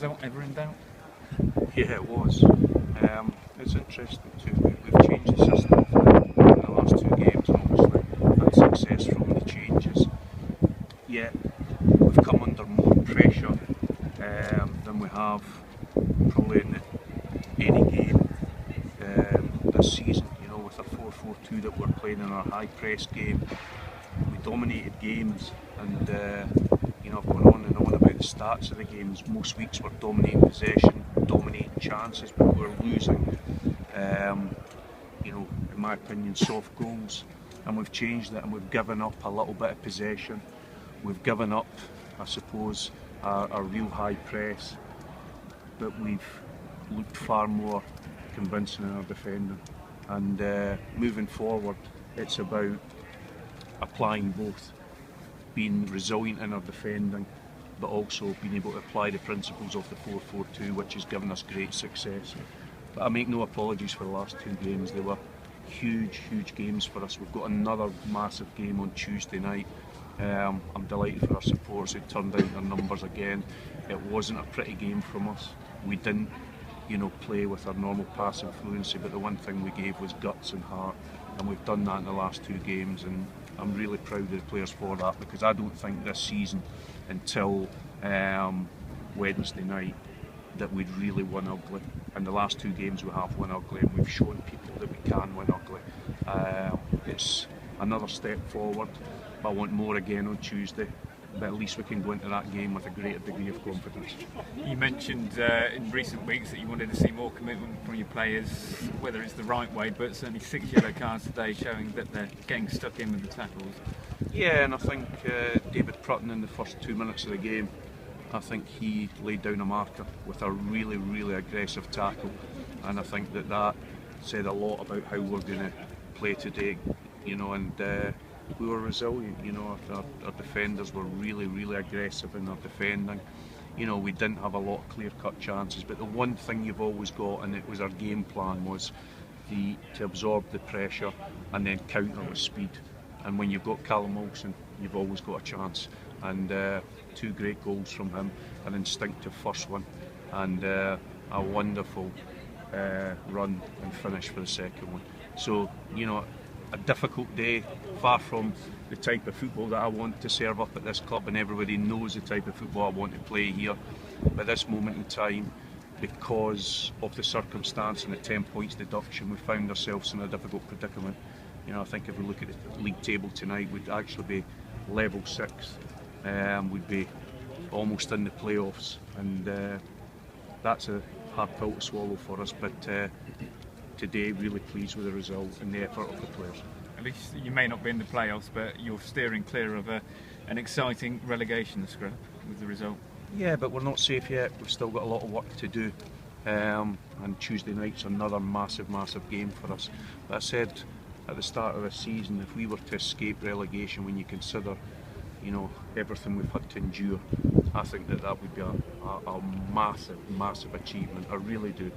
result ever in doubt? Yeah, it was. It's interesting too. We've changed the system in the last 2 games, and obviously had success from the changes. Yet we've come under more pressure than we have probably in any game this season. You know, with a 4-4-2 that we're playing in our high press game, we dominated games, and you know, I've gone on and on about the stats of the games. Most weeks we're dominating possession, dominating chances, but we're losing. You know, in my opinion, soft goals, and we've changed it, and we've given up a little bit of possession. We've given up, I suppose, our real high press, but we've looked far more convincing in our defending. And moving forward, it's about applying both, being resilient in our defending, but also being able to apply the principles of the 4-4-2, which has given us great success. But I make no apologies for the last 2 games. They were huge games for us. We've got another massive game on Tuesday night. I'm delighted for our supporters who turned out their numbers again. It wasn't a pretty game from us. We didn't, you know, play with our normal passive fluency, but the one thing we gave was guts and heart, and we've done that in the last 2 games, and I'm really proud of the players for that, because I don't think this season, until Wednesday night, that we'd really won ugly. In the last 2 games we have won ugly, and we've shown people that we can win ugly. It's another step forward, but I want more again on Tuesday. But at least we can go into that game with a greater degree of confidence. You mentioned in recent weeks that you wanted to see more commitment from your players, whether it's the right way, but certainly 6 yellow cards today showing that they're getting stuck in with the tackles. Yeah, and I think David Prutton in the first 2 minutes of the game, I think he laid down a marker with a really aggressive tackle, and I think that said a lot about how we're going to play today, you know, and we were resilient. You know, our defenders were really aggressive in their defending. You know, we didn't have a lot of clear-cut chances, but the one thing you've always got, and it was our game plan, was to absorb the pressure and then counter with speed. And when you've got Callum Wilson, you've always got a chance. And 2 great goals from him, an instinctive first one, and a wonderful run and finish for the second one. So, you know, a difficult day, far from the type of football that I want to serve up at this club, and everybody knows the type of football I want to play here. But at this moment in time, because of the circumstance and the 10 points deduction, we found ourselves in a difficult predicament. You know, I think if we look at the league table tonight, we'd actually be level 6. We'd be almost in the playoffs, and that's a hard pill to swallow for us, but today really pleased with the result and the effort of the players. At least you may not be in the playoffs, but you're steering clear of an exciting relegation scrap with the result. Yeah, but we're not safe yet. We've still got a lot of work to do, and Tuesday night's another massive game for us. But I said at the start of the season, if we were to escape relegation, when you consider, you know, everything we've had to endure, I think that would be a massive achievement. I really do.